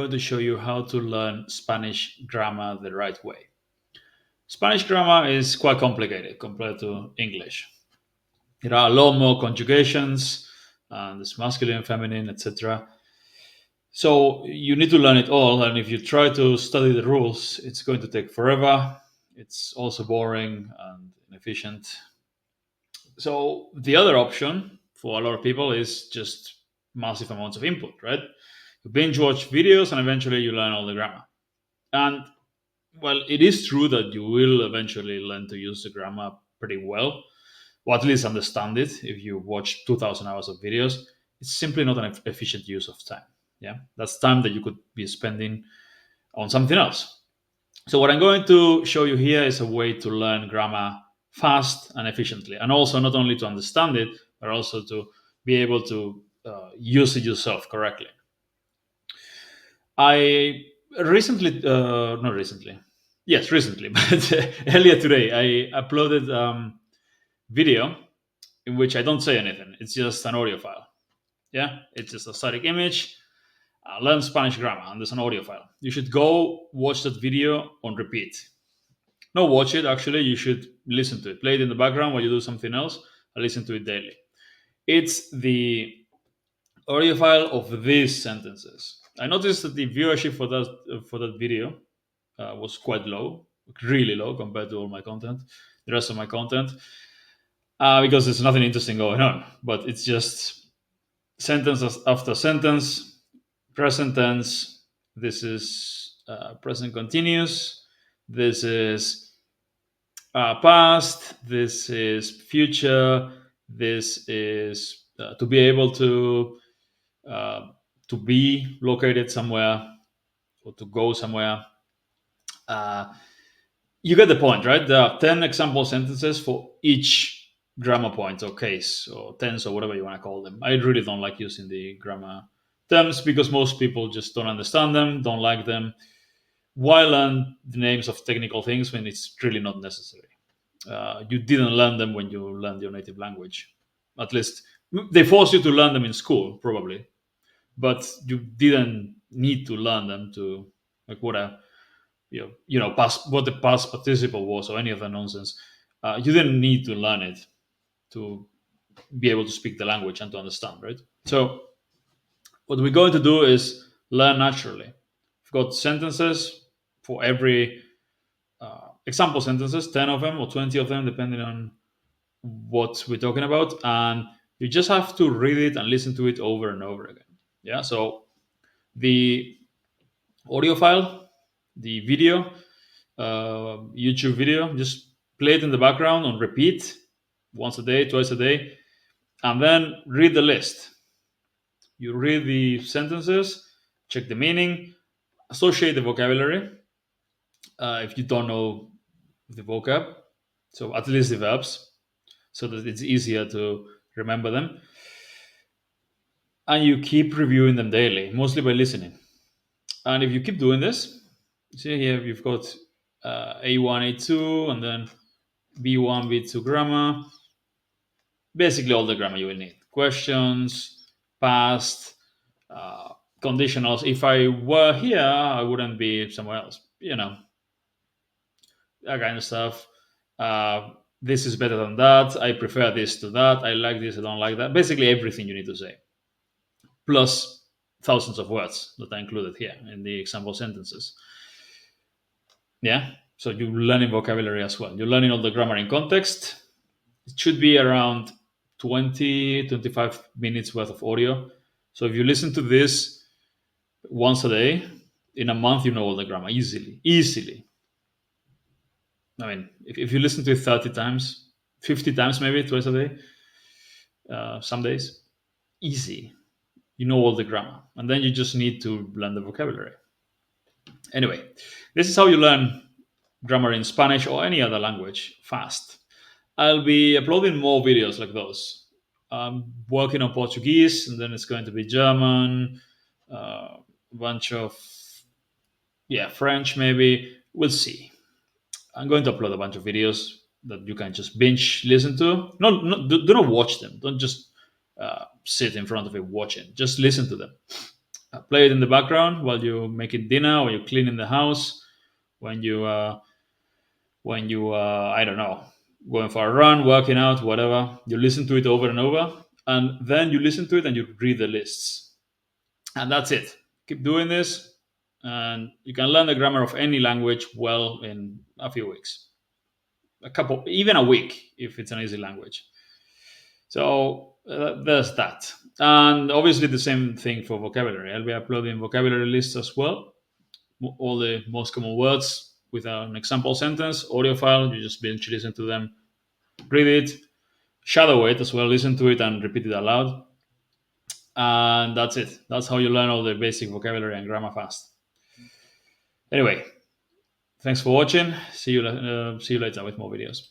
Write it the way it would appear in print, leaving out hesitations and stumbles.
Going to show you how to learn Spanish grammar the right way. Spanish grammar is quite complicated compared to English. There are a lot more conjugations, and there's masculine, feminine, etc. So you need to learn it all, and if you try to study the rules, it's going to take forever. It's also boring and inefficient. So the other option for a lot of people is just massive amounts of input, right? You binge watch videos and eventually you learn all the grammar. And well, it is true that you will eventually learn to use the grammar pretty well, or at least understand it if you watch 2,000 hours of videos. It's simply not an efficient use of time. Yeah, that's time that you could be spending on something else. So, what I'm going to show you here is a way to learn grammar fast and efficiently, and also not only to understand it, but also to be able to use it yourself correctly. I recently, not recently, yes, recently, but earlier today, I uploaded video in which I don't say anything. It's just an audio file. Yeah, it's just a static image. Learn Spanish grammar, and there's an audio file. You should go watch that video on repeat. No, watch it. Actually, you should listen to it. Play it in the background while you do something else. And listen to it daily. It's the audio file of these sentences. I noticed that the viewership for that video was quite low, really low compared to all my content, the rest of my content, because there's nothing interesting going on. But it's just sentence after sentence, present tense. This is present continuous. This is past. This is future. This is to be able uh, to be located somewhere or to go somewhere. Uh, you get the point, right? There are 10 example sentences for each grammar point or case or tense or whatever you want to call them. I really don't like using the grammar terms because most people just don't understand them, don't like them. Why learn the names of technical things when it's really not necessary? You didn't learn them when you learned your native language. At least they force you to learn them in school, probably, but you didn't need to learn them to like what a past what the past participle was or any of that nonsense. You didn't need to learn it to be able to speak the language and to understand, right? So what we're going to do is learn naturally. We've got sentences for every example sentences, 10 of them or 20 of them, depending on what we're talking about, and you just have to read it and listen to it over and over again. Yeah, so the audio file, the video, YouTube video, just play it in the background on repeat once a day, twice a day, and then read the list. You read the sentences, check the meaning, associate the vocabulary if you don't know the vocab, so at least the verbs, so that it's easier to remember them. And you keep reviewing them daily, mostly by listening. And if you keep doing this, see here you've got A1, A2, and then B1, B2 grammar. Basically, all the grammar you will need: questions, past, uh, conditionals. If I were here, I wouldn't be somewhere else. That kind of stuff. This is better than that. I prefer this to that. I like this. I don't like that. Basically, everything you need to say, plus thousands of words that are included here in the example sentences. Yeah. So you're learning vocabulary as well. You're learning all the grammar in context. It should be around 20, 25 minutes worth of audio. So if you listen to this once a day, in a month, you know all the grammar easily. Easily. I mean, if you listen to it 30 times, 50 times maybe, twice a day, some days, easy. You know all the grammar. And then you just need to learn the vocabulary. Anyway, this is how you learn grammar in Spanish or any other language fast. I'll be uploading more videos like those. I'm working on Portuguese, and then it's going to be German, a bunch of French maybe. We'll see. I'm going to upload a bunch of videos that you can just binge listen to. No, do not watch them. Don't just sit in front of it watching. Just listen to them. Play it in the background while you making dinner or you cleaning the house, when you I don't know, going for a run, working out, whatever. You listen to it over and over, and then you listen to it and you read the lists, and that's it. Keep doing this, and you can learn the grammar of any language well in a few weeks, a couple, even a week if it's an easy language. So there's that. And obviously, the same thing for vocabulary. I'll be uploading vocabulary lists as well, all the most common words with an example sentence, audio file. You just binge listen to them, read it, shadow it as well, listen to it, and repeat it aloud. And that's it. That's how you learn all the basic vocabulary and grammar fast. Anyway, thanks for watching. See you later with more videos.